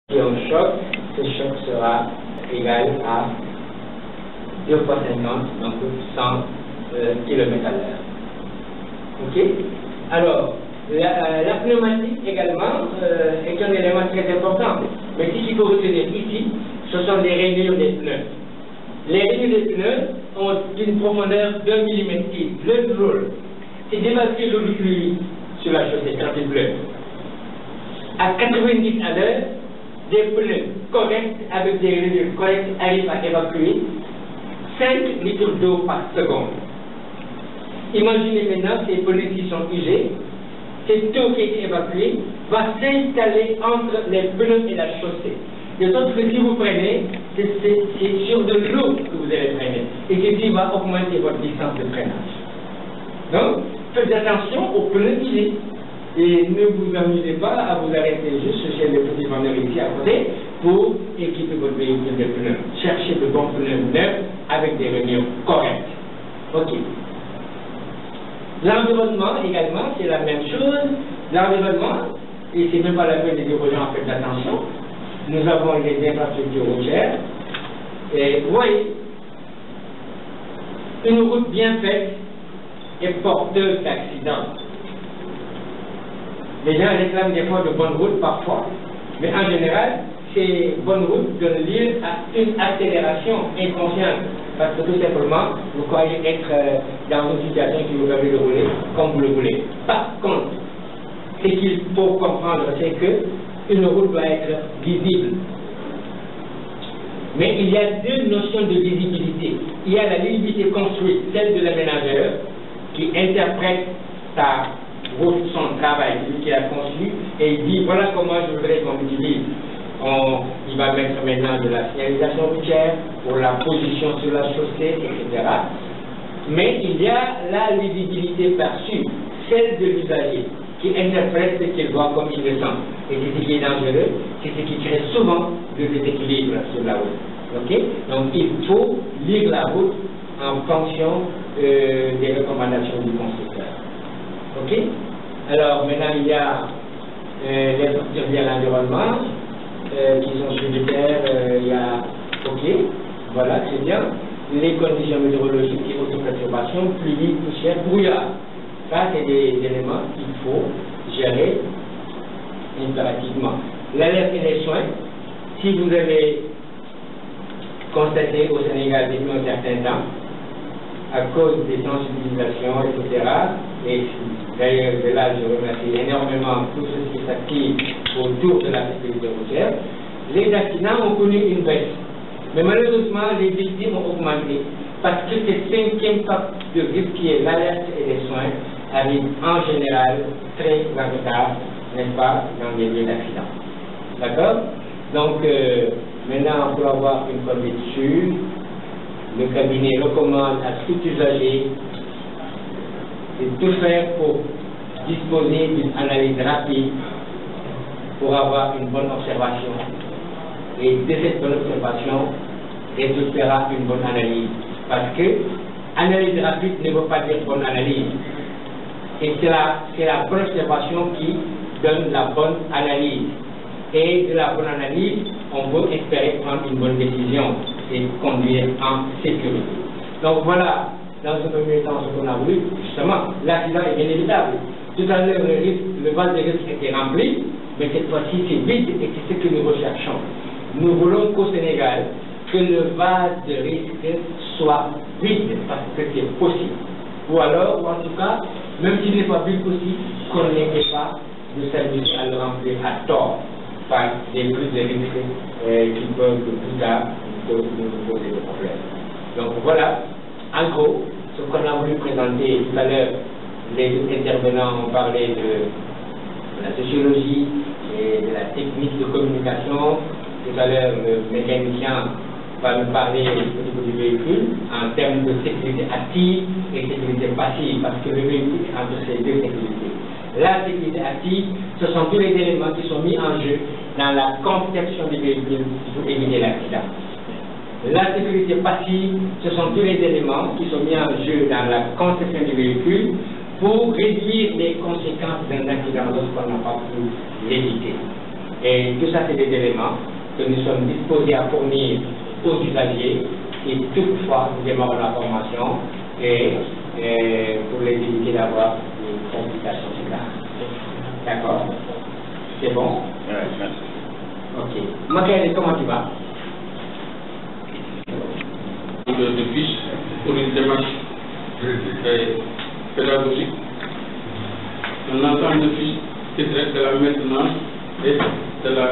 Et un choc, ce choc sera égal à 2 fois 50, donc 100 km à l'heure. Ok? Alors, la pneumatique également est un élément très important. Mais ce qu'il faut retenir ici, ce sont les rainures des pneus. Les rainures des pneus ont une profondeur d'1 mm. Le rôle, c'est d'évacuer l'eau du fluide sur la chaussée quand il pleut. À 90 à l'heure, des pneus corrects avec des rainures correctes arrivent à évacuer 5 litres d'eau par seconde. Imaginez maintenant ces pneus qui sont usés, cette eau qui est évacuée va s'installer entre les pneus et la chaussée. De sorte que si vous freinez, c'est sur de l'eau que vous allez freiner. Et ceci va augmenter votre distance de freinage. Donc, faites attention aux pneus usés. Et ne vous amusez pas à vous arrêter juste chez les petits vendeurs ici à côté pour équiper votre véhicule de pneus. Cherchez de bons pneus neufs avec des rainures correctes. Ok. L'environnement également, c'est la même chose. L'environnement, et c'est même pas la peine de dire aux gens, faites attention. Nous avons les infrastructures routières. Et vous voyez, une route bien faite est porteuse d'accidents. Les gens réclament des fois de bonnes routes parfois, mais en général, ces bonnes routes donnent lieu à une accélération inconsciente. Parce que tout simplement, vous croyez être dans une situation qui vous permet de rouler comme vous le voulez. Par contre, ce qu'il faut comprendre, c'est qu'une route doit être visible. Mais il y a deux notions de visibilité. Il y a la visibilité construite, celle de l'aménageur, qui interprète sa route, son travail, celui qui l'a conçu, et il dit voilà comment je voudrais qu'on l'utilise. Il va mettre maintenant de la signalisation routière pour la position sur la chaussée, etc. Mais il y a la visibilité perçue, celle de l'usager, qui interprète ce qu'il voit comme il le sent. Et c'est ce qui est dangereux, c'est ce qui crée souvent le déséquilibre sur la route. Okay? Donc il faut lire la route en fonction des recommandations du constructeur. Ok? Alors maintenant il y a les facteurs liés à l'environnement qui sont tributaires, il y a ok, voilà, c'est bien. Les conditions météorologiques et autoperturbations, pluie, poussière, brouillard. Ça, c'est des éléments qu'il faut gérer impérativement. L'alerte et les soins, si vous avez constaté au Sénégal depuis un certain temps, à cause des sensibilisations, etc., et d'ailleurs, de là, je remercie énormément tous ceux qui s'activent autour de la sécurité routière, les accidents ont connu une baisse. Mais malheureusement, les victimes ont augmenté parce que ce cinquième facteur de risque qui est l'alerte et les soins arrive en général très en retard, n'est-ce pas, dans les lieux d'accident. D'accord? Donc, maintenant, pour avoir une conduite sûre, le cabinet recommande à tout usager de tout faire pour disposer d'une analyse rapide pour avoir une bonne observation. Et de cette bonne observation, résultera une bonne analyse. Parce que analyse rapide ne veut pas dire bonne analyse. Et c'est la bonne observation qui donne la bonne analyse. Et de la bonne analyse, on peut espérer prendre une bonne décision et conduire en sécurité. Donc voilà, dans ce premier temps, ce qu'on a voulu, justement, l'accident est bien évitable. Tout à l'heure, le vase de risque était rempli, mais cette fois-ci, c'est vide et c'est ce que nous recherchons. Nous voulons qu'au Sénégal, que le vase de risque soit vide, parce que c'est possible. Ou alors, ou en tout cas, même s'il n'est pas vide possible, qu'on n'ait pas de s'amuser à le remplir à tort par des prises de risque qui peuvent plus tard nous poser des problèmes. Donc voilà, en gros, ce qu'on a voulu présenter tout à l'heure, les intervenants ont parlé de la sociologie et de la technique de communication. Tout à l'heure, le mécanicien va nous parler au niveau du véhicule en termes de sécurité active et sécurité passive, parce que le véhicule est entre ces deux sécurités. La sécurité active, ce sont tous les éléments qui sont mis en jeu dans la conception du véhicule pour éviter l'accident. La sécurité passive, ce sont tous les éléments qui sont mis en jeu dans la conception du véhicule pour réduire les conséquences d'un accident lorsqu'on n'a pas pu l'éviter. Et tout ça, c'est des éléments que nous sommes disposés à fournir aux usagers et toutefois nous démarrons la formation et pour les éviter d'avoir des complications plus tard. D'accord? C'est bon? Oui, merci. Ok. Michael, comment tu vas? De fiches pour une démarche pédagogique. Un ensemble de fiches qui traite de la maintenance et de la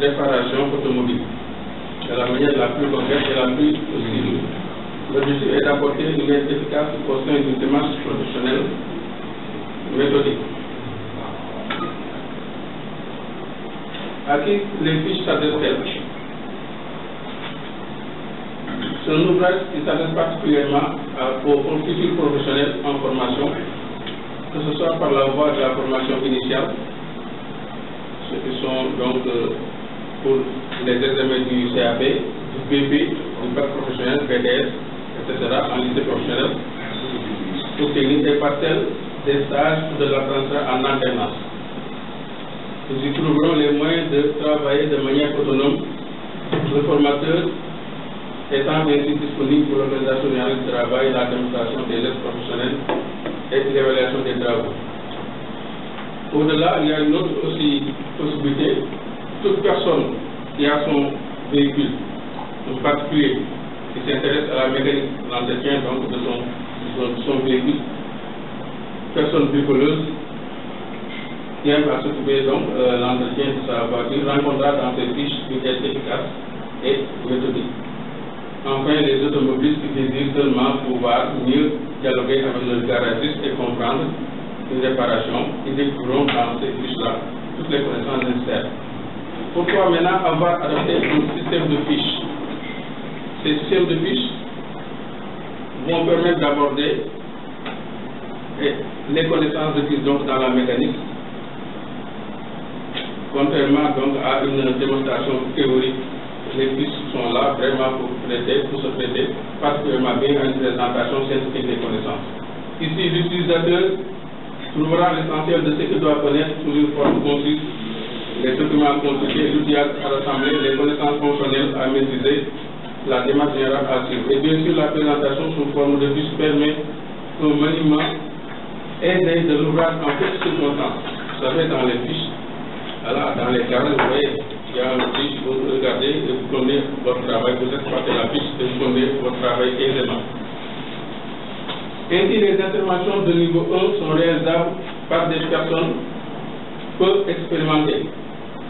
réparation automobile, de la manière la plus concrète et la plus possible. L'objectif est d'apporter une aide efficace au sein d'une démarche professionnelle méthodique. À qui les fiches s'adressent-elles? C'est un ouvrage qui s'adresse particulièrement aux futurs professionnels en formation, que ce soit par la voie de la formation initiale, ceux qui sont donc pour les examens du CAP, du BP, du bac professionnel, BDS, etc., en lycée professionnel, pour technique et partiel, des stages de l'apprentissage en alternance. Nous y trouverons les moyens de travailler de manière autonome, le formateur étant ainsi disponible pour l'organisation générale du travail, la démonstration des aides professionnelles et l'évaluation des travaux. Au-delà, il y a une autre aussi possibilité. Toute personne qui a son véhicule, en particulier qui s'intéresse à la mécanique, l'entretien donc de son véhicule, personne bricoleuse qui aime à s'occuper donc l'entretien de sa voiture, rencontrera dans ses fiches une aide efficace et méthodique. Enfin, les automobilistes qui désirent seulement pouvoir mieux dialoguer avec le garagiste et comprendre une réparation, ils découvriront dans ces fiches-là toutes les connaissances nécessaires. Pourquoi maintenant avoir adopté un système de fiches? Ces systèmes de fiches vont permettre d'aborder les connaissances requises donc dans la mécanique, contrairement donc à une démonstration théorique. Les fiches sont là vraiment pour se prêter particulièrement bien à une présentation scientifique des connaissances. Ici, l'utilisateur trouvera l'essentiel de ce qu'il doit connaître sous une forme concise, les documents à consulter, l'outil à rassembler, les connaissances fonctionnelles à maîtriser, la démarche générale à suivre. Et bien sûr, la présentation sous forme de fiche permet un maniement aidé de l'ouvrage en toute circonstance. Vous savez, dans les fiches, voilà, dans les carrés, vous voyez, il y a un fiche, vous regardez et vous prenez votre travail, vous exploitez la fiche et vous prenez votre travail aisément. Ainsi, les interventions de niveau 1 sont réalisables par des personnes peu expérimentées,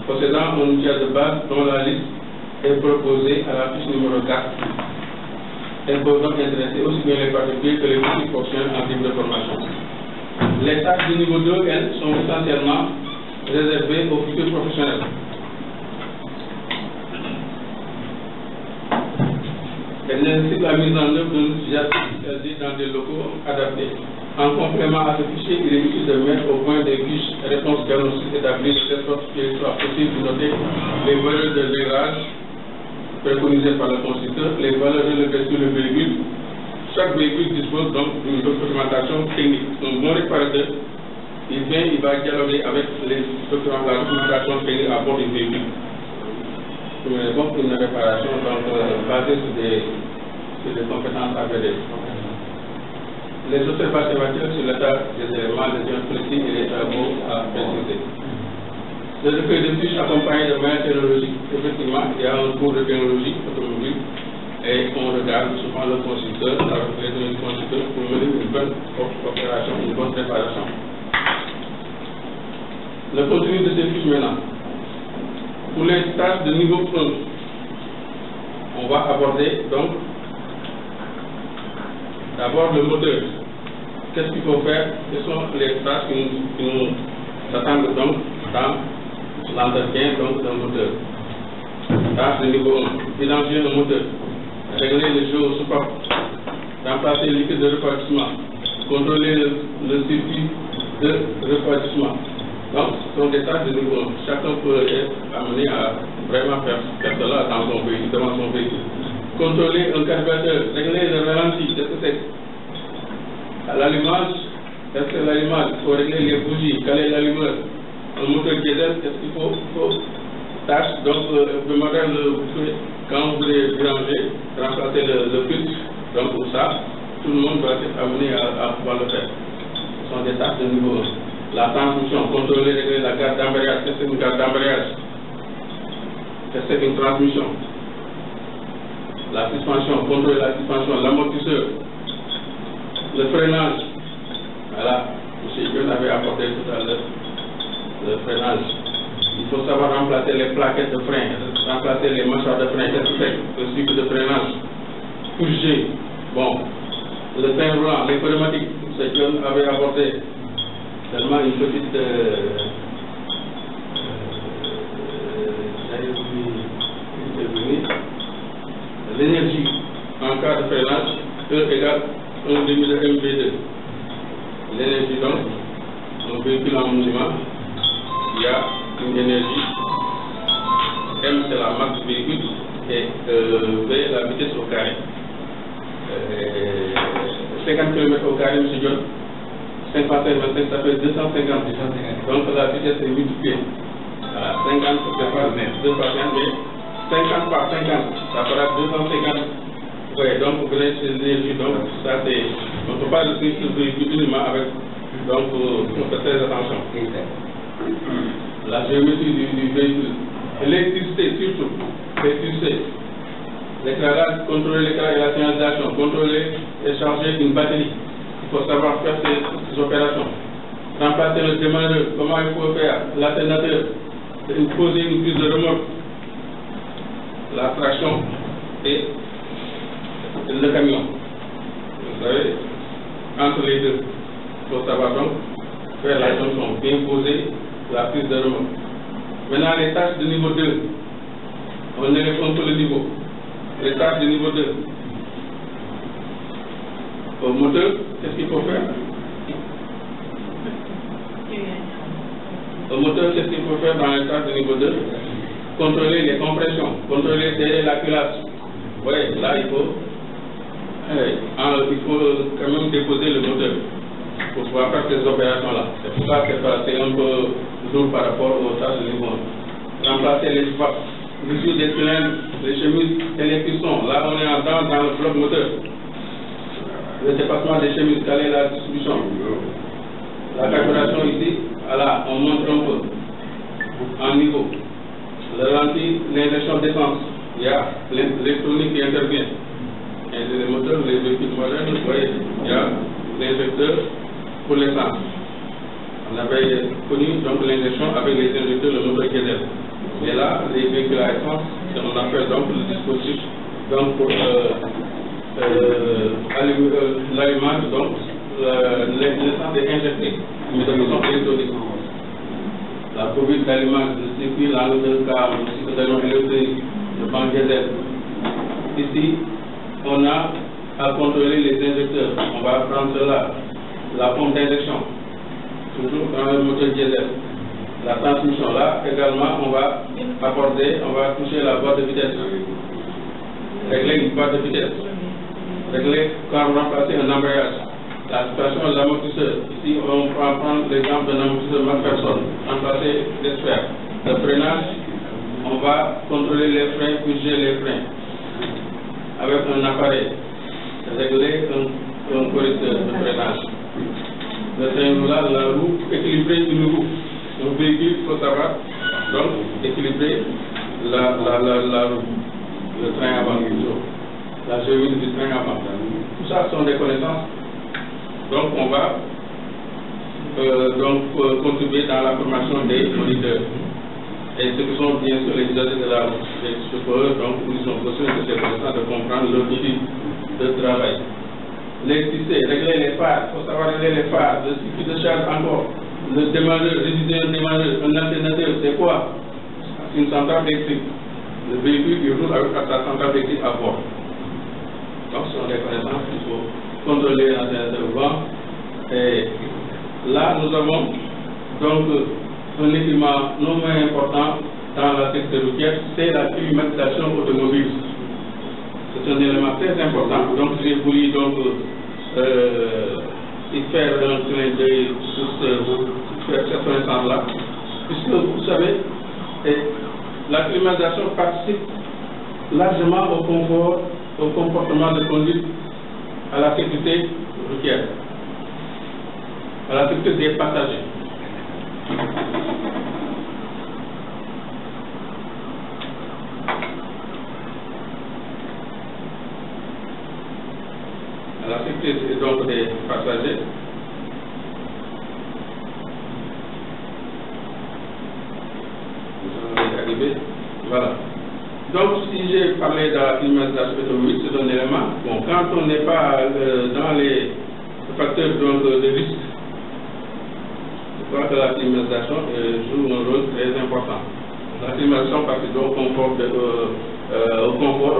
possédant un outil de base dont la liste est proposée à la fiche numéro 4. Elles peuvent donc intéresser aussi bien les particuliers que les futurs professionnels en type de formation. Les tâches du niveau 2, elles, sont essentiellement réservées aux futurs professionnels. Elle nécessite la mise en œuvre d'un usage spécialisé dans des locaux adaptés. En complément à ce fichier, il est utile de mettre au point des fiches réponses diagnostiques établies de telle sorte qu'il soit possible de noter les valeurs de l'éclairage préconisées par le constructeur, les valeurs relevées sur le véhicule. Chaque véhicule dispose donc d'une documentation technique. Un bon réparateur, il va dialoguer avec la documentation technique à bord du véhicule. Donc une réparation basée sur des compétences avérées. Les observations sur l'état des éléments, les précis et les travaux à préciser. Le recueil de fiches accompagné de moyens technologiques. Effectivement, il y a un cours de technologie automobile et on regarde souvent le constructeur, avec les constructeurs pour mener une bonne opération, une bonne réparation. Le contenu de ces fiches maintenant. Pour les tâches de niveau 1, on va aborder donc d'abord le moteur. Qu'est-ce qu'il faut faire? Ce sont les tâches qui nous attendent donc dans l'entretien d'un moteur. Tâche de niveau 1, identifier le moteur, régler les jeux au support, remplacer le liquide de refroidissement, contrôler le circuit de refroidissement. Donc, ce sont des tâches de niveau 1. Chacun peut être amené à vraiment faire cela dans son véhicule, devant son véhicule. Contrôler un carburateur, régler le ralenti, qu'est-ce que c'est? À l'allumage, est-ce que l'allumage, il faut régler les bougies, caler l'allumeur, un moteur diesel, qu'est-ce qu'il faut tâche, donc le modèle, quand vous voulez déranger, remplacer le filtre, donc pour ça, tout le monde doit être amené à pouvoir le faire. Ce sont des tâches de niveau 1. La transmission, contrôler, régler la garde d'embrayage, tester une garde d'embrayage, tester une transmission. La suspension, contrôler la suspension, l'amortisseur, le freinage. Voilà, M. John avait apporté tout à l'heure le freinage. Il faut savoir remplacer les plaquettes de frein, remplacer les mâchoires de frein, le cycle de freinage, purger. Bon, le train roulant, les pneumatiques, M. John avait apporté seulement une petite l'énergie en cas de freinage, E égale 1 demi de MV2. L'énergie donc, un véhicule en mouvement, il y a une énergie, M c'est la masse du véhicule et V la vitesse au carré. 50 km au carré, M. John, 50 et 25, ça fait 250. Donc la vitesse est multipliée. Voilà, 50 c'est pas 2 par 50, mais 50 par 50, ça fera 250. Oui, donc vous connaissez l'énergie, donc ça c'est. On ne peut pas rester sur le véhicule uniquement avec. Donc on fait très attention. La géométrie du véhicule. L'électricité surtout. L'électricité. L'éclairage, contrôler l'éclairage et la signalisation, contrôler et charger une batterie. Il faut savoir faire ces opérations. Remplacer le démarreur, comment il faut faire, l'alternateur, poser une prise de remorque, la traction et le camion. Vous savez, entre les deux, il faut savoir donc faire la jonction, bien poser la prise de remorque. Maintenant, les tâches de niveau 2, on est contre le niveau. Les tâches de niveau 2. Au moteur, qu'est-ce qu'il faut faire? Au moteur, qu'est-ce qu'il faut faire dans les tâches de niveau 2? Contrôler les compressions, contrôler derrière la culasse. Oui, là, il faut quand même déposer le moteur pour pouvoir faire ces opérations-là. C'est pour ça que c'est un peu lourd par rapport aux tâches de niveau 1. Remplacer les swaps, mesure des cylindres, les chemises et les pistons. Là, on est dans le bloc moteur. Le dépassement des chemises, caler la distribution. La calculation ici, voilà, on montre un peu en niveau. Le ralenti, l'injection d'essence. Il y a l'électronique qui intervient. Et les moteurs, les véhicules modernes, vous voyez, il y a l'injecteur pour l'essence. On avait connu donc l'injection avec les injecteurs, le moteur diesel. Et là, les véhicules à essence, on appelle donc le dispositif donc pour l'allumage, donc l'essence est injectée, mais de façon électronique. La bobine d'allumage, le circuit, l'angle de câble, le cycle d'allumage électrique, le banc diesel. Ici, on a à contrôler les injecteurs. On va prendre cela, la pompe d'injection, toujours dans le moteur diesel. La transmission, là également, on va aborder, on va toucher la boîte de vitesse. Régler une boîte de vitesse. Régler quand on remplacer un embrayage. La situation de l'amortisseur. Ici, on va prendre l'exemple d'un amortisseur McPherson. Remplacer les sphères. Le freinage, on va contrôler les freins, purger les freins. Avec un appareil. Régler un correcteur de freinage. Le train roulant, la roue, équilibrer une roue. Un véhicule, il faut savoir, donc, équilibrer la roue. Le train avant, la géométrie du train avant. Tout ça sont des connaissances. Donc on va contribuer dans la formation des moniteurs. Et ce qui sont bien sûr les usagers de la route, les chauffeurs, donc ils sont besoin de ces connaissances de comprendre leur outil de travail. L'électricité, régler les phares, il faut savoir régler les phares, le cycle de charge encore, le démarreur, réviser un démarreur, un alternateur, c'est quoi? C'est une centrale électrique. Le véhicule il roule avec sa centrale électrique à bord. Donc ce sont des connaissances qu'il faut contrôler l'alternateur vent. Et là nous avons donc un équipement non moins important dans la sécurité routière, c'est la climatisation automobile. C'est un élément très important. Donc j'ai voulu donc y faire un clin d'œil sur cette connaissance-là. puisque vous savez, la climatisation participe largement au confort, au comportement de conduite, à la sécurité routière, à la sécurité des passagers. À la sécurité donc des passagers. Voilà. Donc, si j'ai parlé de la climatisation automobile, c'est un élément. Bon, quand on n'est pas dans les facteurs donc, de risque, je crois que la climatisation joue un rôle très important. La climatisation participe donc au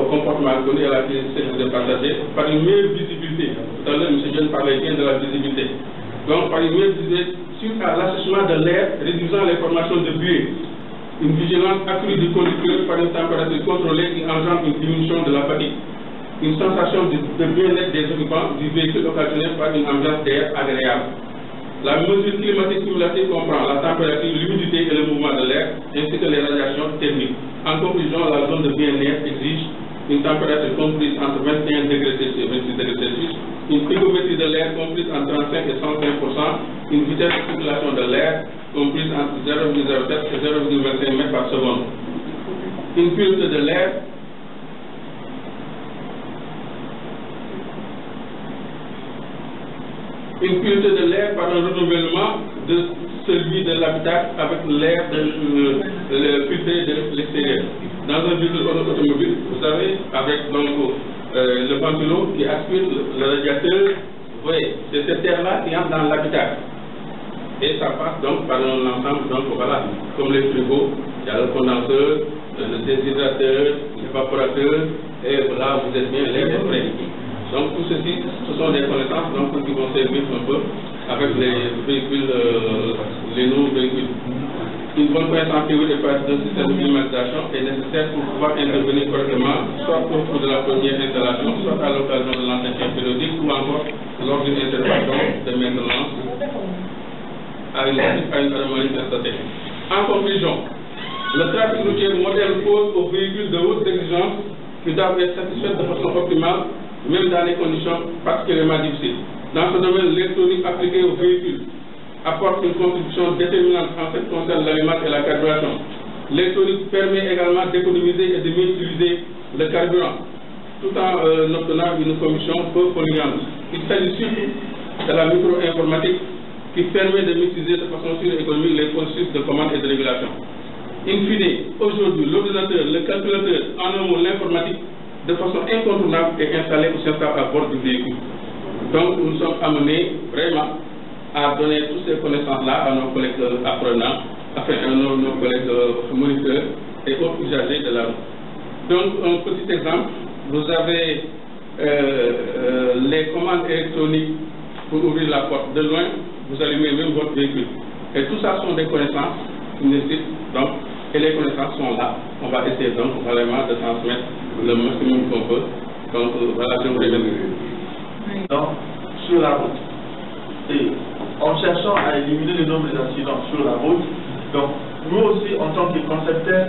comportement connu à la sécurité des passagers par une meilleure visibilité. Tout à l'heure, M. John parlait bien de la visibilité. Donc, par une meilleure visibilité, suite à l'assèchement de l'air, réduisant les formations de buée. Une vigilance accrue du conducteur par une température contrôlée qui engendre une diminution de la fatigue. Une sensation de bien-être des occupants du véhicule occasionnée par une ambiance d'air agréable. La mesure climatique cumulative comprend la température, l'humidité et le mouvement de l'air, ainsi que les radiations thermiques. En conclusion, la zone de bien-être exige une température comprise entre 21 degrés Celsius et 26 degrés Celsius, une hygrométrie de l'air comprise entre 35 et 105%, une vitesse de circulation de l'air comprise entre 0,07 et 0,25 mètres par seconde. Une pureté de l'air par un renouvellement de celui de l'habitacle avec l'air filtré de l'extérieur. Dans un véhicule automobile, vous savez, avec donc le ventilo qui aspire le radiateur, vous voyez, c'est cet air-là qui entre dans l'habitacle. Et ça passe donc par un ensemble, donc voilà, comme les frigos, il y a le condenseur, le déshydrateur, l'évaporateur, et voilà, vous êtes bien, l'air est prêt. Donc tout ceci, ce sont des connaissances donc, qui vont servir un peu avec les véhicules, les nouveaux véhicules. Une bonne connaissance théorique et pratique d'un système de climatisation est nécessaire pour pouvoir intervenir correctement, soit au cours de la première installation, soit à l'occasion de l'entretien périodique, ou encore lors d'une intervention de maintenance à une anomalie constatée. En conclusion, le trafic routier moderne pose aux véhicules de haute exigence qui doivent être satisfaits de façon optimale, même dans des conditions particulièrement difficiles. Dans ce domaine, l'électronique appliquée aux véhicules apporte une contribution déterminante en ce qui concerne l'allumage et la carburation. L'électronique permet également d'économiser et de mieux utiliser le carburant, tout en obtenant une combustion peu polluante. Il s'agit surtout de la micro-informatique qui permet de maîtriser de façon sûre et économique les processus de commande et de régulation. In fine, aujourd'hui, l'ordinateur, le calculateur, en un mot l'informatique, de façon incontournable est installé ou s'installe à bord du véhicule. Donc nous sommes amenés vraiment à donner toutes ces connaissances-là à nos collègues apprenants, enfin à nos collègues moniteurs et autres usagers de la route. Donc un petit exemple, vous avez les commandes électroniques pour ouvrir la porte de loin, vous allumez même votre véhicule. Et tout ça sont des connaissances qui nécessitent donc, et les connaissances sont là. On va essayer donc vraiment de transmettre le maximum qu'on peut. Donc voilà, je vous remercie. Donc, sur la route. Et en cherchant à éliminer le nombre d'accidents sur la route, donc nous aussi en tant que concepteurs,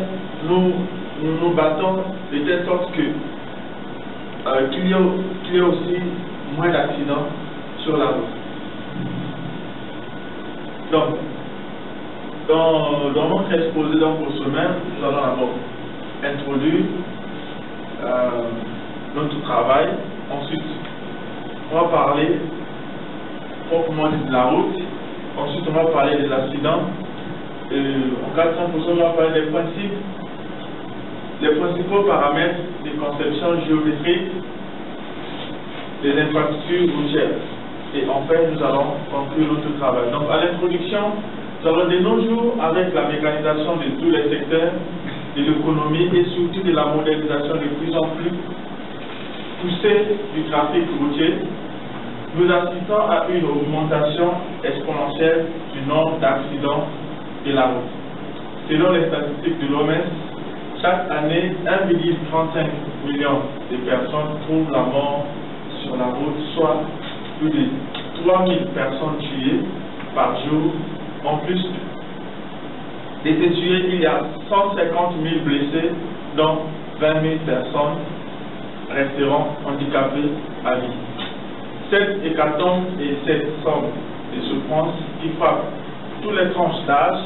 nous battons de telle sorte que qu'il y ait aussi moins d'accidents sur la route. Donc, dans notre exposé donc, au sommaire, nous allons d'abord introduire notre travail. Ensuite, on va parler proprement dit de la route. Ensuite, on va parler des accidents. En 400%, on va parler des principes, les principaux paramètres de conception géométrique des infrastructures routières. Et enfin, nous allons conclure notre travail. Donc, à l'introduction, nous allons de nos jours, avec la mécanisation de tous les secteurs de l'économie et surtout de la modernisation de plus en plus poussée du trafic routier, nous assistons à une augmentation exponentielle du nombre d'accidents de la route. Selon les statistiques de l'OMS, chaque année, 1,35 million de personnes trouvent la mort sur la route, soit plus de 3000 personnes tuées par jour, en plus d'été tués, il y a 150 000 blessés, dont 20 000 personnes resteront handicapées à vie. Cette hécatombe et cette somme de souffrance qui frappe tous les tranches d'âge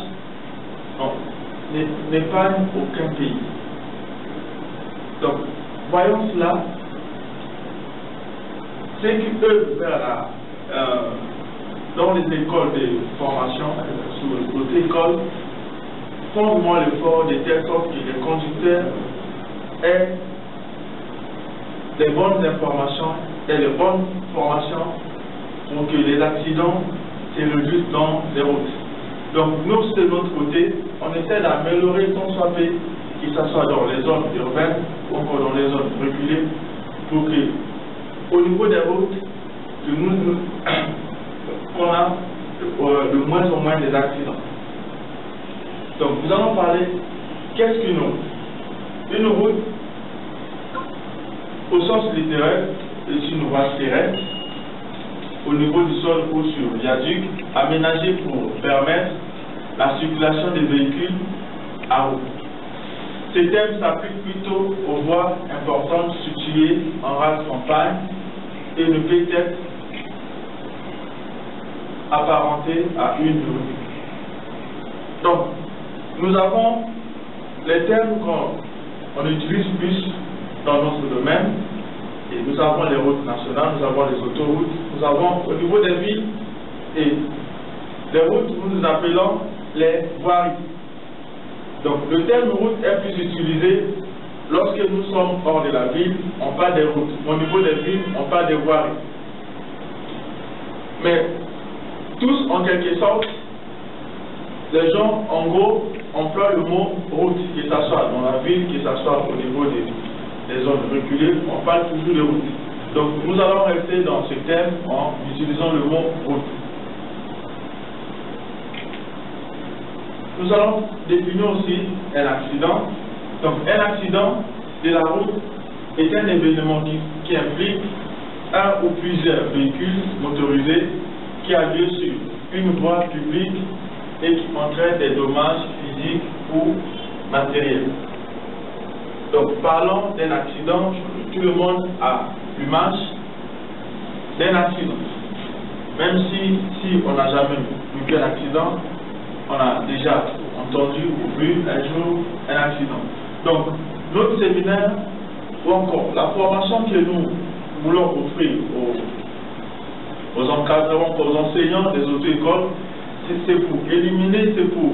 n'épargne aucun pays. Donc, voyons cela. Ceux qui œuvrent vers dans les écoles de formation, sous notre école, font vraiment l'effort de telle sorte que les conducteurs aient des bonnes informations et les bonnes formations pour que les accidents se réduisent dans les routes. Donc nous, de notre côté, on essaie d'améliorer tant soit fait, que ce soit dans les zones urbaines ou encore dans les zones reculées, pour que, au niveau des routes, qu'on a de moins en moins des accidents. Donc nous allons parler, qu'est-ce qu'une route? Une route, au sens littéral, est une voie terrestre au niveau du sol ou sur viaduc, aménagée pour permettre la circulation des véhicules à route. Ce thème s'applique plutôt aux voies importantes situées en rase campagne et ne peut être apparenté à une route. Donc, nous avons les termes qu'on utilise plus dans notre domaine, et nous avons les routes nationales, nous avons les autoroutes, nous avons au niveau des villes, et les routes, nous appelons les voiries. Donc, le terme route est plus utilisé lorsque nous sommes hors de la ville, on parle des routes. Au niveau des villes, on parle des voiries. Mais tous, en quelque sorte, les gens, en gros, emploient le mot route, que ce soit dans la ville, que ce soit au niveau des zones reculées, on parle toujours de route. Donc, nous allons rester dans ce thème en utilisant le mot route. Nous allons définir aussi un accident. Donc, un accident de la route est un événement qui implique un ou plusieurs véhicules motorisés qui a lieu sur une voie publique et qui entraîne des dommages physiques ou matériels. Donc, parlons d'un accident, tout le monde a l'image d'un accident. Même si on n'a jamais vécu un accident, on a déjà entendu ou vu un jour un accident. Donc, notre séminaire, ou encore la formation que nous voulons offrir aux encadrants, aux enseignants des auto-écoles, c'est pour éliminer, c'est pour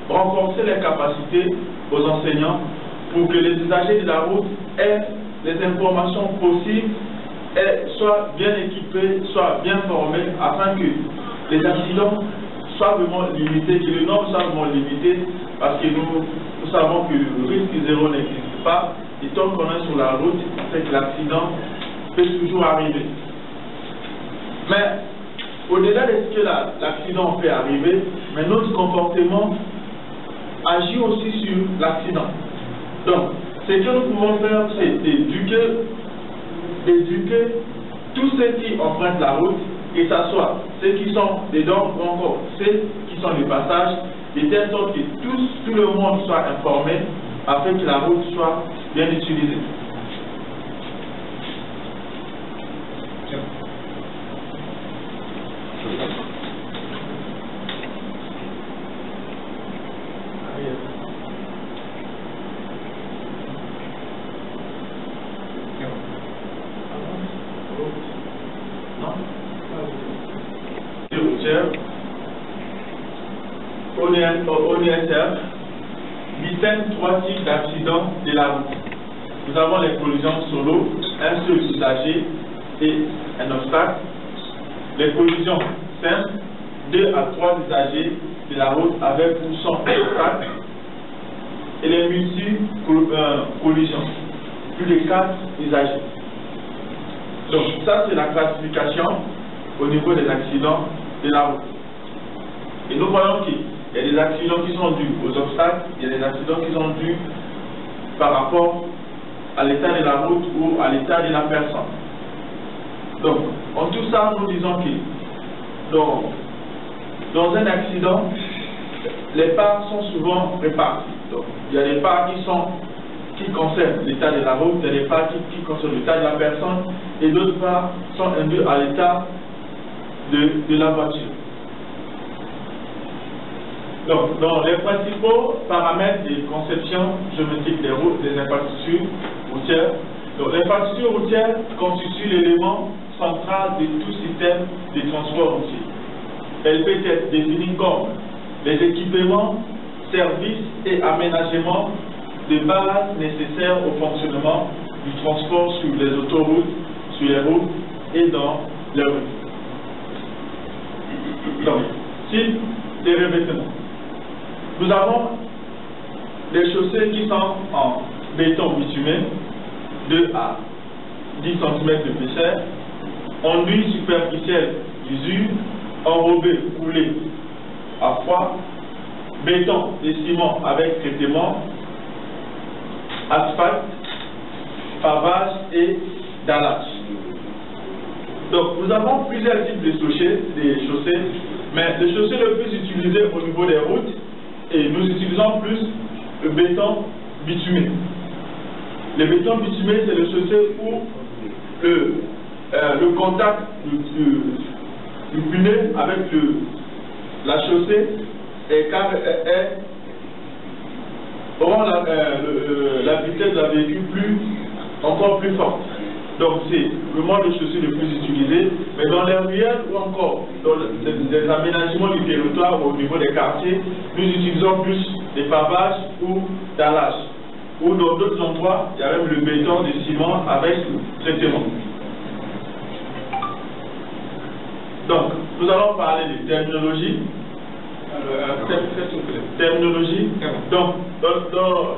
renforcer les capacités aux enseignants pour que les usagers de la route aient les informations possibles et soient bien équipés, soient bien formés afin que les accidents soient vraiment limités, que le nombre soit vraiment limité, parce que nous savons que le risque zéro n'existe pas, et tant qu'on est sur la route, c'est que l'accident peut toujours arriver. Mais au-delà de ce que l'accident peut arriver, mais notre comportement agit aussi sur l'accident. Donc, ce que nous pouvons faire, c'est d'éduquer tous ceux qui empruntent la route, que ce soit ceux qui sont dedans ou encore ceux qui sont du passage, de telle sorte que tout le monde soit informé afin que la route soit bien utilisée. Au ISF, distingue trois types d'accidents de la route. Nous avons les collisions solo, un seul usager et un obstacle. Les collisions simples, 2 à 3 usagers de la route avec ou sans obstacle. Et les multi-collisions, plus de 4 usagers. Donc ça c'est la classification au niveau des accidents de la route. Et nous voyons qu'il y a des accidents qui sont dus aux obstacles, il y a des accidents qui sont dus par rapport à l'état de la route ou à l'état de la personne. Donc, en tout ça, nous disons que dans un accident, les parts sont souvent réparties. Donc, il y a des parts qui concernent l'état de la route, il y a des parts qui concernent l'état de la personne, et d'autres parts sont induites à l'état de la voiture. Donc, dans les principaux paramètres de conception géométrique des routes, des infrastructures routières, donc l'infrastructure routière constitue l'élément central de tout système de transport routier. Elle peut être définie comme les équipements, services et aménagements de base nécessaires au fonctionnement du transport sur les autoroutes, sur les routes et dans les rues. Donc, type de revêtement. Nous avons des chaussées qui sont en béton bitumé, 2 à 10 cm d'épaisseur, enduit superficiel d'usure, enrobé, coulé à froid, béton et ciment avec traitement, asphalte, pavage et dallage. Donc nous avons plusieurs types de chaussées, mais les chaussées le plus utilisées au niveau des routes, et nous utilisons plus le béton bitumé. Le béton bitumé, c'est le chaussée où le contact du pneu avec la chaussée rend la vitesse de la véhicule encore plus forte. Donc c'est le mode de chaussée le plus utilisé, mais dans les ruelles ou encore dans les aménagements du territoire au niveau des quartiers, nous utilisons plus des pavages ou dallages. Ou dans d'autres endroits, il y a même le béton de ciment avec traitement. Donc, nous allons parler de terminologie. Terminologie. Donc,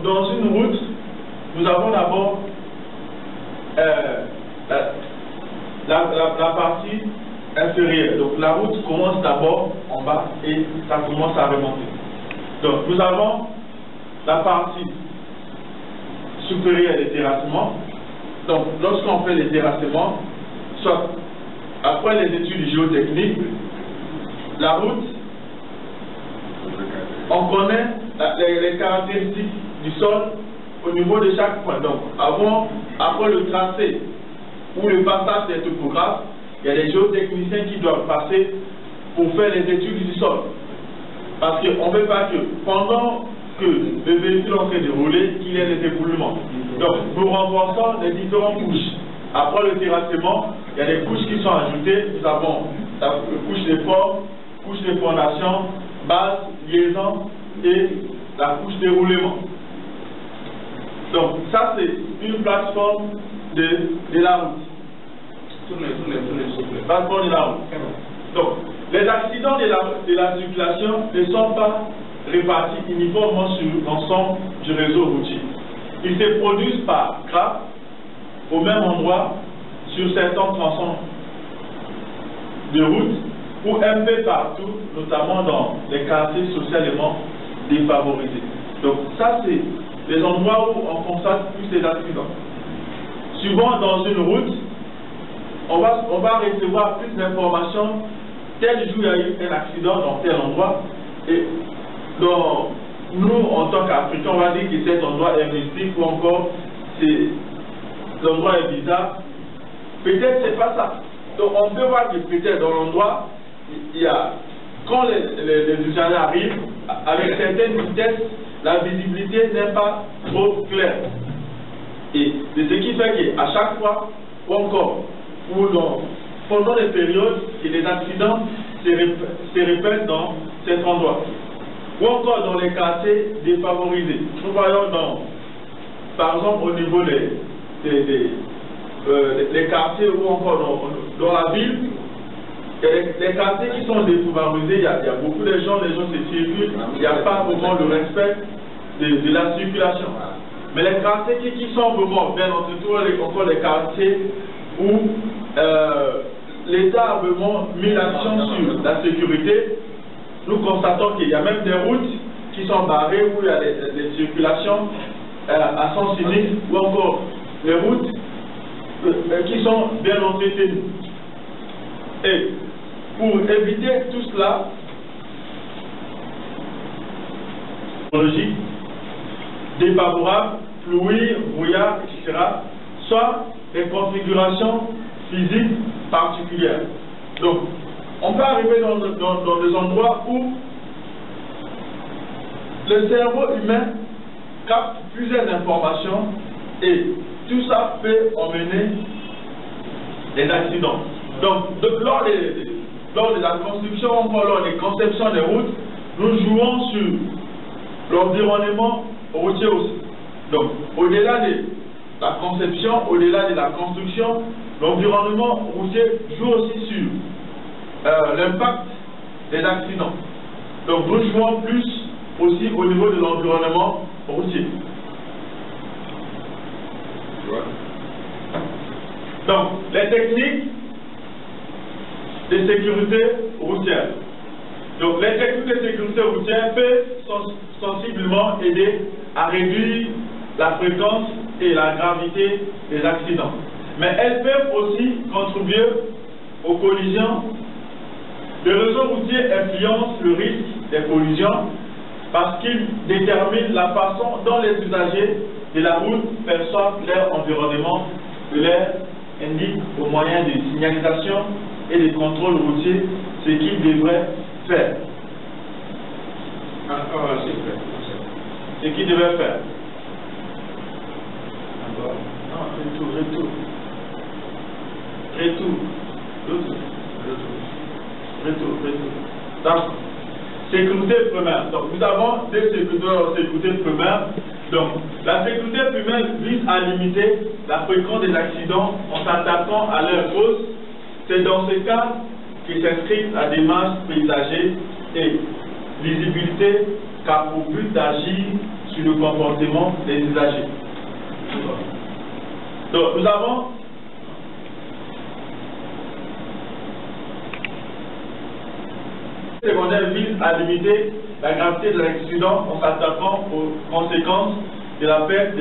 dans une route, nous avons d'abord la partie inférieure. Donc, la route commence d'abord en bas et ça commence à remonter. Donc, nous avons la partie supérieure des terrassements. Donc, lorsqu'on fait les terrassements, soit après les études géotechniques, la route, on connaît les caractéristiques du sol au niveau de chaque point. Donc, après le tracé ou le passage des topographes, il y a des géotechniciens qui doivent passer pour faire les études du sol. Parce qu'on ne veut pas que pendant que le véhicule est en train de rouler, qu'il y ait des éboulements. Donc, nous renforçons les différentes couches. Après le terrassement, il y a des couches qui sont ajoutées. Nous avons la couche de forme, couche de fondation, base, liaison et la couche de roulement. Donc, ça c'est une plateforme de la route. Plateforme de la route. Donc, les accidents de la circulation ne sont pas répartis uniformément sur l'ensemble du réseau routier. Ils se produisent par grappe au même endroit sur certains tronçons de route ou un peu partout, notamment dans les quartiers socialement défavorisés. Donc ça c'est les endroits où on constate plus ces accidents. Souvent dans une route, on va recevoir plus d'informations. Tel jour il y a eu un accident dans tel endroit et nous en tant qu'Africains on va dire que cet endroit est mystique ou encore l'endroit est bizarre. Peut-être c'est pas ça. Donc on peut voir que peut-être dans l'endroit, il y a, quand les usagers arrivent, avec certaines vitesses, la visibilité n'est pas trop claire. Et c'est ce qui fait qu'à chaque fois, ou encore, pendant les périodes, que les accidents se répètent dans cet endroit. Ou encore dans les quartiers défavorisés. Nous voyons par exemple au niveau des quartiers ou encore dans la ville, les quartiers qui sont défavorisés, il y a beaucoup de gens, les gens se circulent, il n'y a pas vraiment le respect de la circulation. Mais les quartiers qui sont vraiment bien entourés, encore les quartiers où l'État a vraiment mis l'accent sur la sécurité, nous constatons qu'il y a même des routes qui sont barrées où il y a des circulations à sens unique ou encore les routes qui sont bien entretenues. Et pour éviter tout cela, technologiques défavorables, pluie, brouillard, etc., soit des configurations physiques particulières. Donc, on peut arriver dans des endroits où le cerveau humain capte plusieurs informations et tout ça peut emmener des accidents. Donc, lors de la construction, encore lors des conceptions des routes, nous jouons sur l'environnement routier aussi. Donc, au-delà de la conception, au-delà de la construction, l'environnement routier joue aussi sur l'impact des accidents. Donc, nous jouons plus aussi au niveau de l'environnement routier. Donc, les techniques de sécurité routière. Donc, les techniques de sécurité routière peuvent sensiblement aider à réduire la fréquence et la gravité des accidents. Mais elles peuvent aussi contribuer aux collisions. Le réseau routier influence le risque des collisions parce qu'il détermine la façon dont les usagers de la route perçoivent leur environnement, et leur indique au moyen de signalisation et de contrôle routier ce qu'ils devraient faire. Ce qu'ils devraient faire. Retour. Donc, sécurité primaire. Donc, nous avons des sécurités primaires. Donc, la sécurité primaire vise à limiter la fréquence des accidents en s'attaquant à leur cause. C'est dans ce cas qui s'inscrit la démarche paysager et lisibilité qui a pour but d'agir sur le comportement des usagers. Donc, nous avons secondaire vise à limiter la gravité de l'accident en s'attaquant aux conséquences de la perte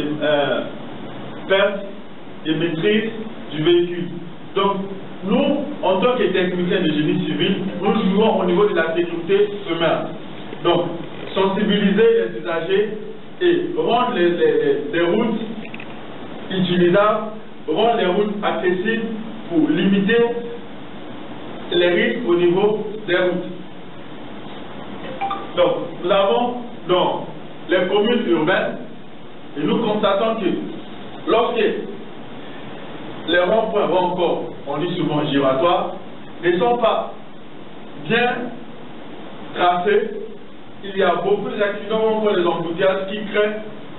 de maîtrise du véhicule. Donc, nous, en tant que techniciens de génie civil, nous jouons au niveau de la sécurité primaire. Donc, sensibiliser les usagers et rendre les routes utilisables, rendre les routes accessibles pour limiter les risques au niveau des routes. Donc, nous avons dans les communes urbaines, et nous constatons que lorsque les ronds-points ou encore, on dit souvent giratoires, ne sont pas bien tracés, il y a beaucoup d'accidents ou encore des embouteillages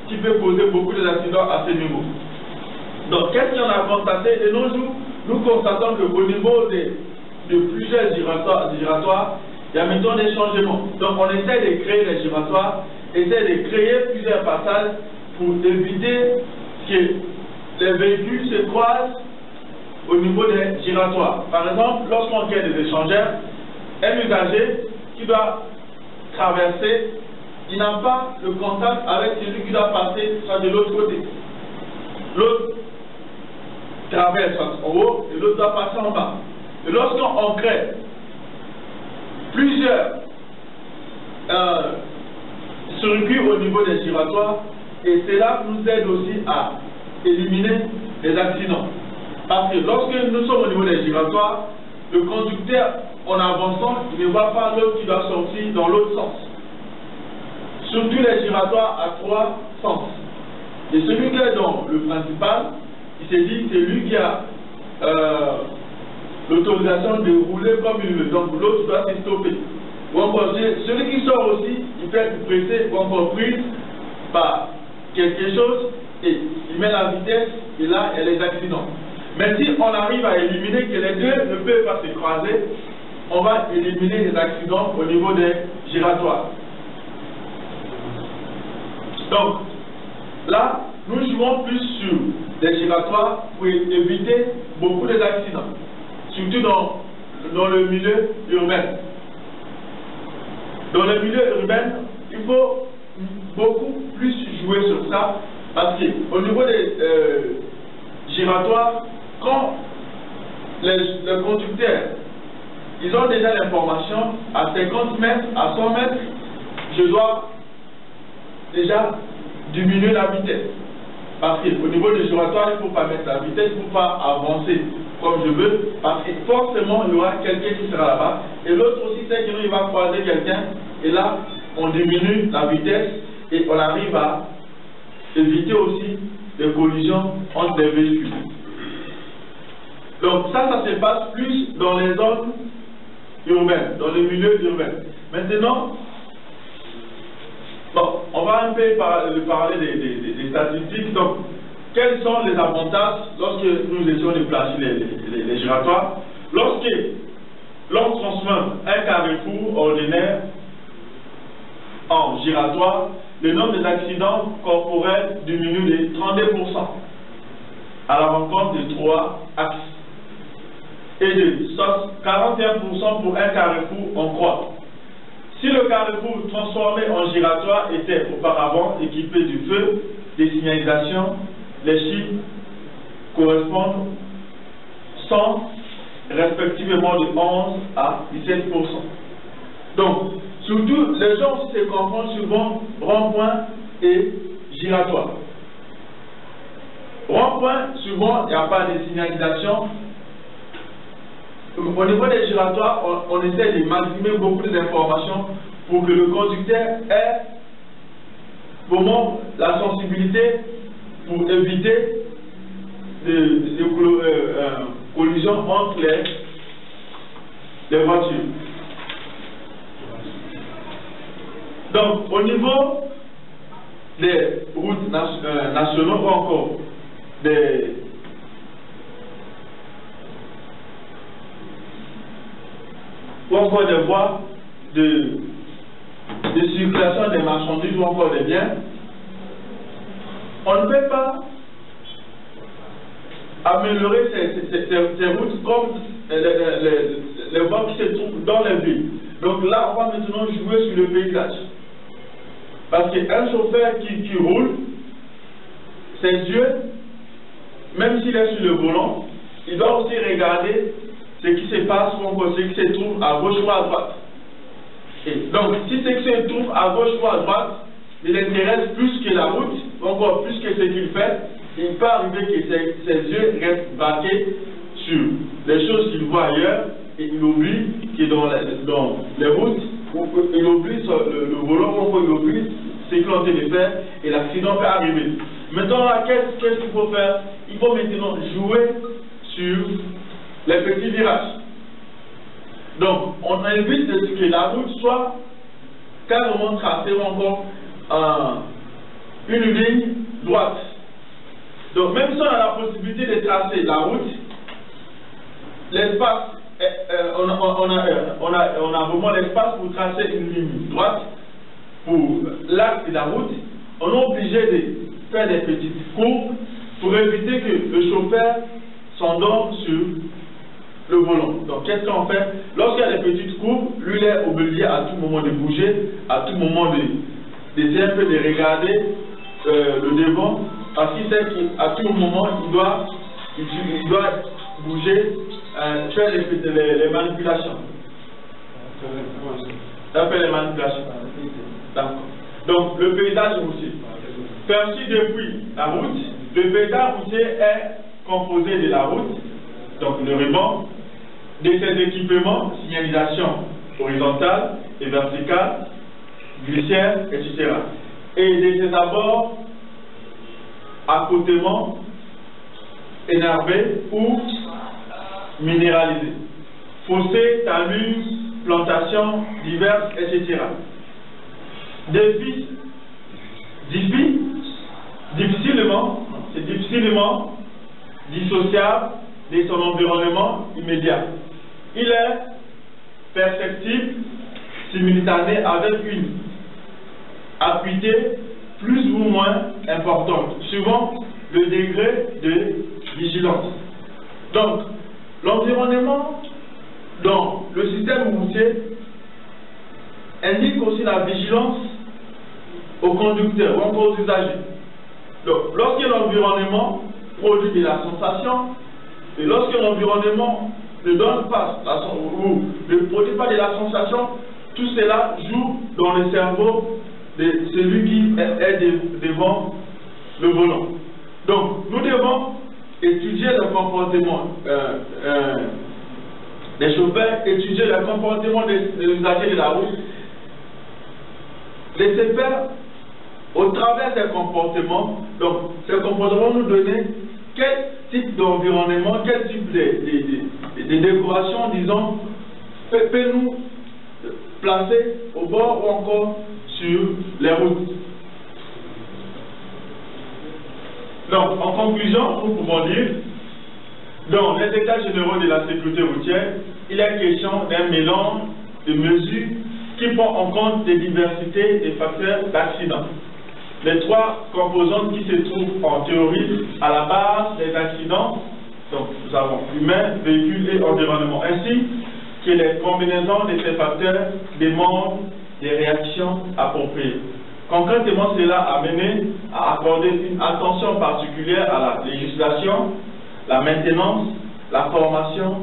qui peuvent causer beaucoup d'accidents à ce niveau. Donc, qu'est-ce qu'on a constaté? De nos jours, nous constatons qu'au niveau de plusieurs giratoires, il y a maintenant des changements. Donc, on essaie de créer des giratoires, essaie de créer plusieurs passages pour éviter que les véhicules se croisent au niveau des giratoires. Par exemple, lorsqu'on crée des échangeurs, un usager qui doit traverser, il n'a pas le contact avec celui qui doit passer soit de l'autre côté. L'autre traverse en haut et l'autre doit passer en bas. Et lorsqu'on crée plusieurs circuits au niveau des giratoires, et cela nous aide aussi à éliminer les accidents. Parce que lorsque nous sommes au niveau des giratoires, le conducteur, en avançant, il ne voit pas l'autre qui doit sortir dans l'autre sens. Surtout les giratoires à 3 sens. Et celui qui est dans le principal, il s'est dit, c'est lui qui a l'autorisation de rouler comme il veut. Donc l'autre doit se stopper. Ou encore, celui qui sort aussi, il peut être pressé ou encore pris par quelque chose et il met la vitesse et là, il y a les accidents. Mais si on arrive à éliminer que les deux ne peuvent pas se croiser, on va éliminer les accidents au niveau des giratoires. Donc, là, nous jouons plus sur des giratoires pour éviter beaucoup d'accidents, surtout dans le milieu urbain. Dans le milieu urbain, il faut beaucoup plus jouer sur ça, parce qu'au niveau des giratoires, quand les conducteurs, ils ont déjà l'information, à 50 mètres, à 100 mètres, je dois déjà diminuer la vitesse. Parce qu'au niveau du giratoire, il ne faut pas mettre la vitesse, il ne faut pas avancer comme je veux, parce que forcément, il y aura quelqu'un qui sera là-bas. Et l'autre aussi, c'est qu'il va croiser quelqu'un, et là, on diminue la vitesse, et on arrive à éviter aussi des collisions entre les véhicules. Donc ça se passe plus dans les zones urbaines, dans les milieux urbains. Maintenant, bon, on va un peu parler des statistiques. Donc, quels sont les avantages lorsque nous essayons de placer les giratoires? L'on transforme un carrefour ordinaire en giratoire, le nombre d'accidents corporels diminue de 32% à la rencontre de 3 axes et de 41% pour un carrefour en croix. Si le carrefour transformé en giratoire était auparavant équipé du feu, des signalisations, les chiffres correspondent 100 respectivement de 11 à 17%. Donc, surtout, les gens se confondent souvent rond-point et giratoire. Rond-point, souvent, il n'y a pas de signalisation. Au niveau des giratoires, on essaie de maximiser beaucoup d'informations pour que le conducteur ait vraiment la sensibilité pour éviter des collisions entre les voitures. Donc, au niveau des routes nationales ou encore des voies de circulation des marchandises ou encore des biens, on ne peut pas améliorer ces routes comme les voies qui se trouvent dans les villes. Donc là, on va maintenant jouer sur le paysage. Parce qu'un chauffeur qui roule, ses yeux, même s'il est sur le volant, il doit aussi regarder ce qui se passe ou encore ce qui se trouve à gauche ou à droite. Et donc, si ce qui se trouve à gauche ou à droite il intéresse plus que la route, encore plus que ce qu'il fait, il peut arriver que ses yeux restent braqués sur les choses qu'il voit ailleurs et il oublie que dans les routes, il oublie le volant, ou il oublie ce qu'il est en train de faire et l'accident peut arriver. Maintenant, qu'est-ce qu'il faut faire? Il faut maintenant jouer sur les petits virages. Donc, on évite de ce que la route soit carrément tracée encore une ligne droite. Donc, même si on a la possibilité de tracer la route, l'espace, on a vraiment l'espace pour tracer une ligne droite pour l'axe de la route. On est obligé de faire des petites courbes pour éviter que le chauffeur s'endorme sur le volant. Donc, qu'est-ce qu'on fait? Lorsqu'il y a des petites courbes, lui il est obligé à tout moment de bouger, à tout moment d'essayer un peu de regarder le devant, parce qu'il sait qu'à tout moment, il doit bouger, faire les manipulations. Faire les manipulations. D'accord. Donc, le paysage routier. Perçu depuis la route, le paysage routier est composé de la route, donc le ruban, de ses équipements, signalisation horizontale et verticale, glissière, etc. Et de ses abords, accotements, énervés ou minéralisés. Fossés, talus, plantations diverses, etc. C'est difficilement dissociable de son environnement immédiat. Il est perceptible simultané avec une acuité plus ou moins importante, suivant le degré de vigilance. Donc, l'environnement dans le système routier indique aussi la vigilance aux conducteurs ou encore aux usagers. Donc, lorsque l'environnement produit de la sensation, et lorsque l'environnement ne donne pas ou ne produit pas de la sensation, tout cela joue dans le cerveau de celui qui est devant le volant. Donc, nous devons étudier le comportement des chauffeurs, étudier le comportement des usagers de la route, laisser faire au travers ces comportements. Donc, ces comportements nous donner quel type d'environnement, quel type de décoration, disons, peut nous placer au bord ou encore sur les routes. Donc, en conclusion, nous pouvons dire, dans les états généraux de la sécurité routière, il est question d'un mélange de mesures qui prend en compte des diversités des facteurs d'accident. Les trois composantes qui se trouvent en théorie à la base des accidents, donc nous avons humain, véhicule et environnement, ainsi que les combinaisons de ces facteurs demandent des réactions appropriées. Concrètement, cela a mené à accorder une attention particulière à la législation, la maintenance, la formation,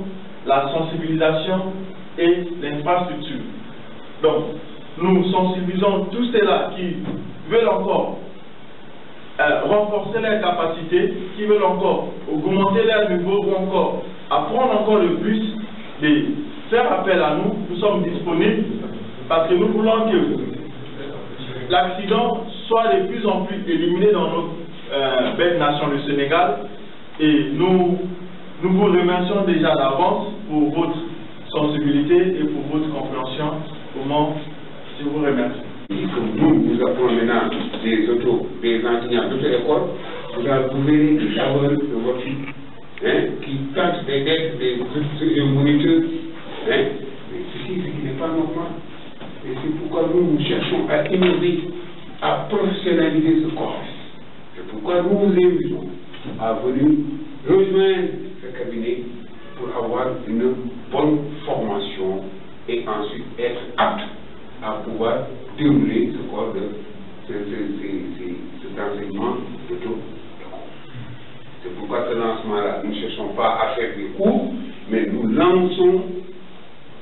la sensibilisation et l'infrastructure. Donc, nous sensibilisons tous ceux-là qui veulent encore renforcer leurs capacités, qui veulent encore augmenter leur niveau ou encore apprendre encore le plus, de faire appel à nous. Nous sommes disponibles parce que nous voulons que l'accident soit de plus en plus éliminé dans notre belle nation, le Sénégal. Et nous vous remercions déjà d'avance pour votre sensibilité et pour votre compréhension. Je vous remercie. Nous apprenons maintenant des enseignants de l'école, vous verrez les saveurs de votre fille, qui tentent d'être des moniteurs. Mais ceci, ce qui n'est pas normal. Et c'est pourquoi nous cherchons à innover, à professionnaliser ce corps. C'est pourquoi nous vous invitons à venir rejoindre ce cabinet pour avoir une bonne formation et ensuite être apte à pouvoir dérouler ce corps de cet enseignement de tout. C'est pourquoi ce lancement-là, nous ne cherchons pas à faire des cours, mais nous lançons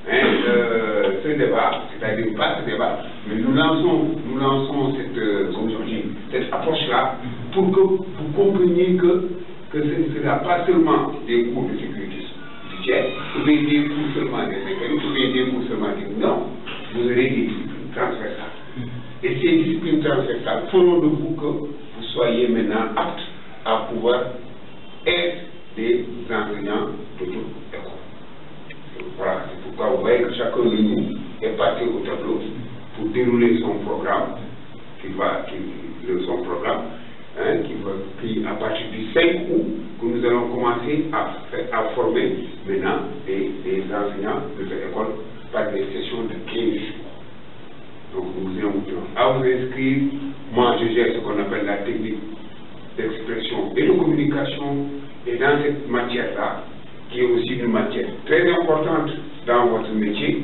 ce débat, c'est-à-dire pas ce débat, mais nous lançons cette approche-là pour que vous compreniez que ce ne sera pas seulement des cours de sécurité routière, ou des cours seulement des mécaniques, ou des cours seulement des... Non, vous aurez des disciplines transversales. Et ces disciplines transversales feront de vous que vous soyez maintenant aptes à pouvoir être des enseignants de toute école. Voilà, c'est pourquoi vous voyez que chacun de nous est parti au tableau pour dérouler son programme, qui à partir du 5 août, que nous allons commencer à former maintenant des enseignants de cette école par des sessions de 15 jours. Donc nous vous invitons à vous inscrire. Moi je gère ce qu'on appelle la technique d'expression et de communication, et dans cette matière-là, qui est aussi une matière très importante dans votre métier,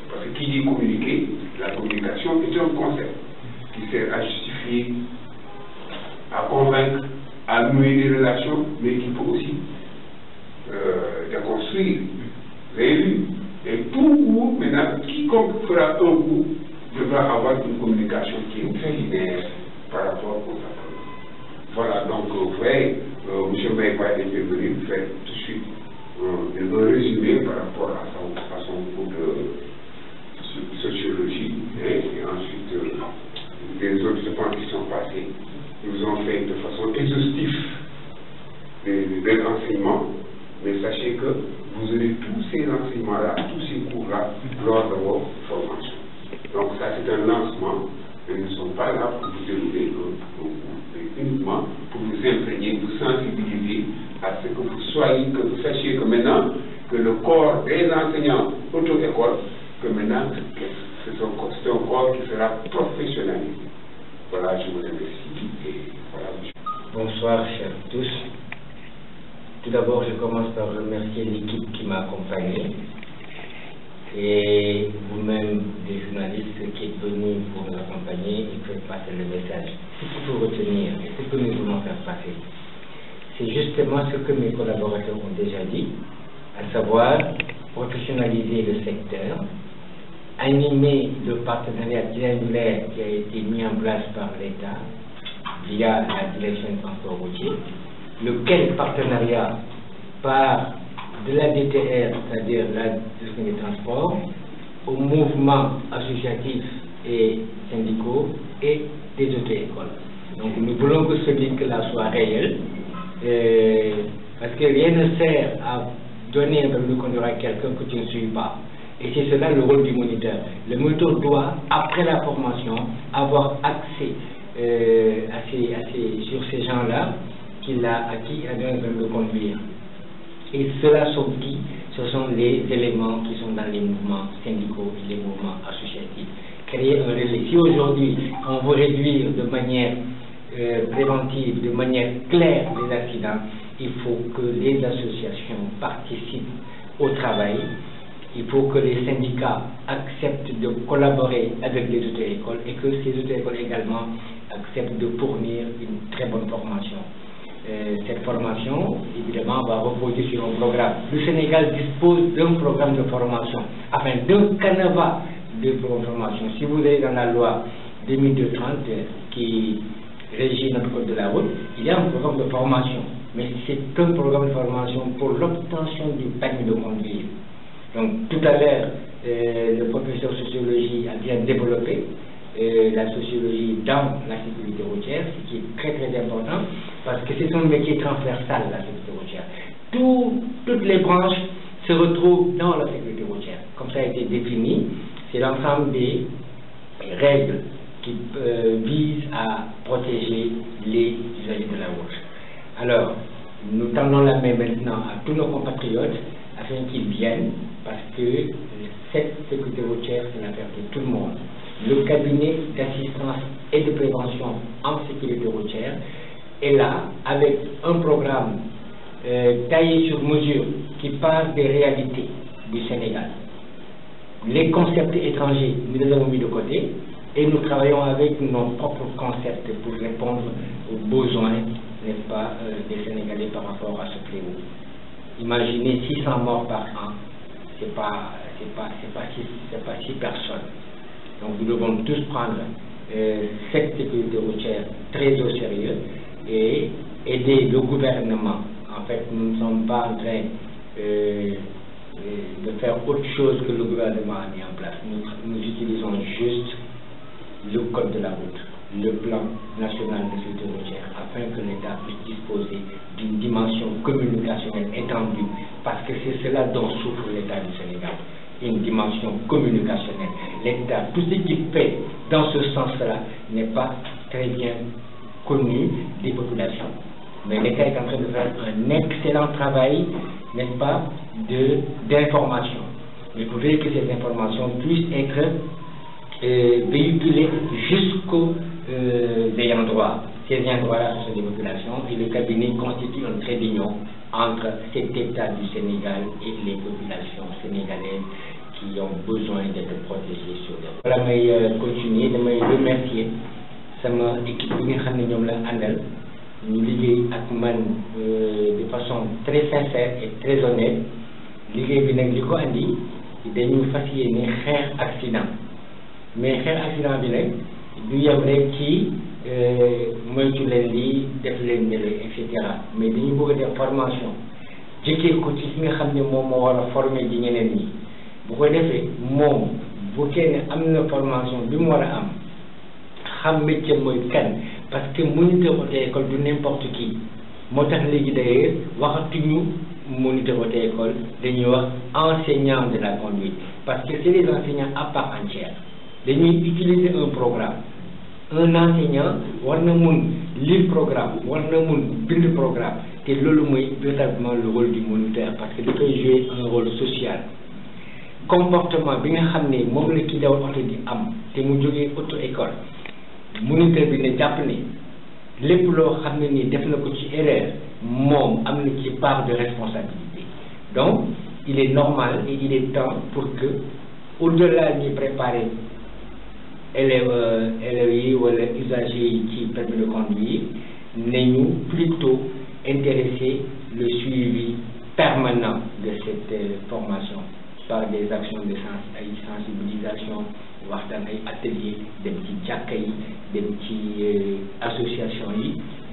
parce que qui dit communiquer, la communication est un concept qui sert à justifier, à convaincre, à nouer des relations, mais qui peut aussi déconstruire. Vous avez vu? Et tout cours, maintenant, quiconque fera un cours devra avoir une communication qui est très linéaire par rapport aux apprenants. Voilà, donc vous voyez, M. Mbaye va intervenir, faire tout de suite un résumé par rapport à son cours de sociologie, et ensuite les autres, je pense, qui sont passés. Nous ont fait de façon exhaustive des renseignements, mais sachez que vous aurez tous ces renseignements-là, tous ces cours-là, lors de vos formations. Donc ça, c'est un lancement, mais nous ne sommes pas là pour vous dérouler nos cours, mais uniquement pour vous imprégner, vous sensibiliser à ce que vous soyez, que vous sachiez que maintenant, que le corps des enseignants auto-école, que maintenant, c'est un corps qui sera professionnalisé. Voilà, je vous remercie. Et voilà. Bonsoir, chers tous. Tout d'abord, je commence par remercier l'équipe qui m'a accompagné et vous-même, des journalistes qui êtes venus pour nous accompagner et qui faites passer le message. Ce qu'il faut retenir et ce que nous voulons faire passer, c'est justement ce que mes collaborateurs ont déjà dit, à savoir professionnaliser le secteur, animé le partenariat triangulaire qui a été mis en place par l'État via la direction du transport routier, lequel partenariat part de la DTR, c'est-à-dire la direction des transports, aux mouvements associatifs et syndicaux et des auto-écoles. Donc nous voulons que ce link-là soit réel, parce que rien ne sert à donner un permis de conduire à quelqu'un que tu ne suis pas. Et c'est cela le rôle du moniteur. Le moniteur doit, après la formation, avoir accès sur ces gens-là qu'il a acquis à un permis de conduire. Et cela sont qui? Ce sont les éléments qui sont dans les mouvements syndicaux et les mouvements associatifs. Créer un relais. Si aujourd'hui on veut réduire de manière préventive, de manière claire les accidents, il faut que les associations participent au travail. Il faut que les syndicats acceptent de collaborer avec les auto-écoles et que ces auto-écoles également acceptent de fournir une très bonne formation. Cette formation, évidemment, va reposer sur un programme. Le Sénégal dispose d'un programme de formation, enfin d'un canevas de formation. Si vous allez dans la loi 2230 qui régit notre code de la route, il y a un programme de formation, mais c'est un programme de formation pour l'obtention du permis de conduire. Donc tout à l'heure, le professeur de sociologie a bien développé la sociologie dans la sécurité routière, ce qui est très très important, parce que c'est un métier transversal, la sécurité routière. Toutes les branches se retrouvent dans la sécurité routière. Comme ça a été défini, c'est l'ensemble des règles qui visent à protéger les usagers de la route. Alors, nous tendons la main maintenant à tous nos compatriotes afin qu'ils viennent, parce que cette sécurité routière, c'est l'affaire de tout le monde. Le cabinet d'assistance et de prévention en sécurité routière est là avec un programme taillé sur mesure qui part des réalités du Sénégal. Les concepts étrangers, nous les avons mis de côté et nous travaillons avec nos propres concepts pour répondre aux besoins, n'est-ce pas, des Sénégalais par rapport à ce fléau. Imaginez 600 morts par an, c'est pas 6 personnes. Donc nous devons tous prendre cette sécurité routière très au sérieux et aider le gouvernement. En fait, nous ne sommes pas en train de faire autre chose que le gouvernement a mis en place. Nous utilisons juste le code de la route, le plan national de sécurité routière, afin que l'État puisse disposer d'une dimension communicationnelle étendue, parce que c'est cela dont souffre l'État du Sénégal. Une dimension communicationnelle. L'État, tout ce qu'il fait dans ce sens-là n'est pas très bien connu des populations. Mais l'État est en train de faire un excellent travail, n'est-ce pas, d'information. Mais il faudrait que ces informations puissent être véhiculées jusqu'aux ayants droit. Ces ayants droit-là, ce sont des populations, et le cabinet constitue un trait d'union entre cet État du Sénégal et les populations sénégalaises qui ont besoin d'être protégées sur les routes. Voilà, may continuer, damay remercier sama équipe bi nga xam ne ñoom la àndal ñu liggéey ak man de façon très sincère et très honnête. Liggéey bi nag li ko andi dañu fas yéene xeex accident, mais xeex accident bi nag du yem rek ci moytu leen lii def leen ne et cetera, mais dañu bëgg a def formation jëkkee ko ci ki nga xam ne moom moo war a former ji ñeneen ñi. Bu ko defee moom bu kenn am na formation bi mu war a am xam métier mooy kan, parce que moniteur auto-école du n'importe qui. moo tax léegi d'ailleurs waxatuñu moniteur auto-école, dañuy wax enseignant de la conduite, parce que c'est les enseignants à part entière. Dañuy utiliser un programme. Un enseignant war na mun lire programme, war na mun bind programme, te loolu mooy véritablement le rôle du moniteur, parce que dafay jouer un rôle social. Comportement bi nga xam ne moom la ki dawal oto di am te mu jógee auto-école, moniteur bi ne jàpp ne lépp loo xam ne nii def na ko ci erreur moom am na ci part de responsabilité. Donc il est normal et il est temps pour que au-delà ñuy préparer élèves yi wala usagers yi ci permis de conduire, nañu plutôt intéresser le suivi permanent de cette formation par des actions de sensibilisation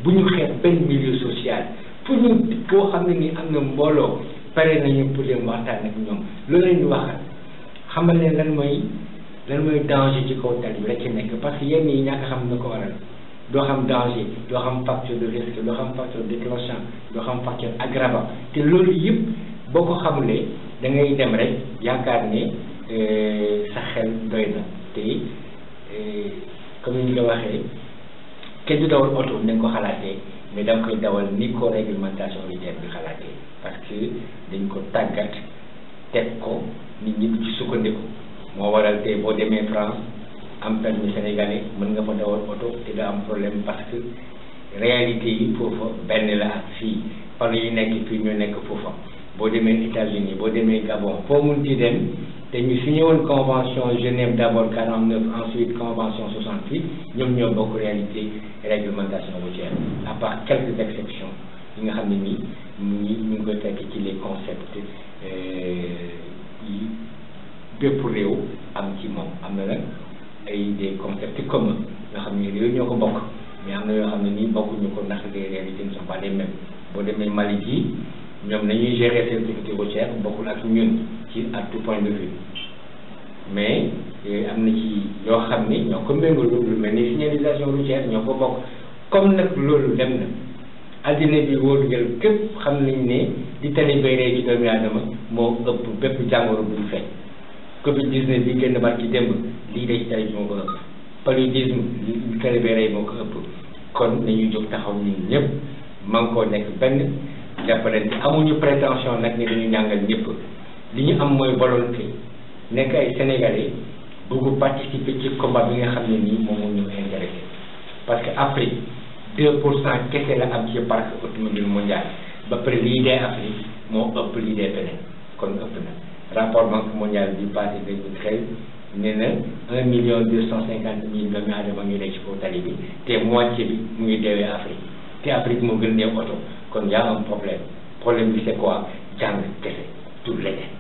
bu ñu xeex benn milieu social fu ñu koo xam ne ni am na mbooloo pare nañu pour dem waxtaan ak ñoom loolu la ñu waxal xamal leen lan mooy danger ci kaw tali bi la ci nekk parce que yenn yi ñàkk xam na ko waral doo xam danger doo xam facteur de risque doo xam facteur déclenchant doo xam facteur aggravant te loolu yëpp boo ko xamulee da ngay dem rek yaakaar ne sa xel doy na te comme ni ñu ko waxee kenn du dawal oto nañ ko xalaatee mais da nga koy dawal ni ko réglementation routière bi xalaatee parce que dañ ko tàggat teg ko nit ñi ci sukkandiku moo waral tey boo demee France am permis sénégalais mën nga fa dawal oto te da am problème parce que réalité yi foofa benn la ak fii fan yi nekk fii ñu nekk foofa boo demee États-Unis boo demee Gabon foo mun ci dem te ñu signé woon convention Genève d'abord 49 ensuite convention 68 ñoom ñoo bokk réalité réglementation routière à part quelques exceptions yi nga xam ne nii ñu ngi koy fekk ci les concepts yi bépp réew am ci moom am na nag ay des concepts communs nga xam ne réew ñoo ko bokk mais am na yoo xam ne nii bokkuñu ko ndax les réalités ne sont pas les mêmes boo demee Mali ji ñoom nañuy gérer seen sécurité routière bokkul ak ñun ci à tout point de vue mais am na ci yoo xam ni ñoo ko méngóo lu mel ni signalisation routière ñoo ko bokk comme nag loolu dem na addina bi wóor ngeen képp xam nañ ne di tali bay rey ci doomu aadama moo ëpp bépp jàngoro bu ñu fekk Covid 19 bi génn baat ci démb lii day ci tali bi moo ko ëpp paludisme li tali bay rey moo ko ëpp kon nañuy jóg taxaw ñun ñëpp man koo nekk benn jàppalante amuñu prétention nag ne dañu ñàngal ñëpp li ñu am mooy volonté nekk ay sénégalais bëgg participer ci combat bi nga xam ne nii moom moo ñu intéressé parce que Afrique 2% kese la am ci parc automobile mondial ba pare lii dee Afrique moo ëpp lii dee feneen kon ëpp na rapport banque mondiale bi passé 2013 nee na 1,250,000 doomu aadama ñu nekk ci kaw tali bi te moitié bi mu ngi deewee Afrique te Afrique moo gën néew oto kon y a un problème bi c'est quoi jàng kese tout leneen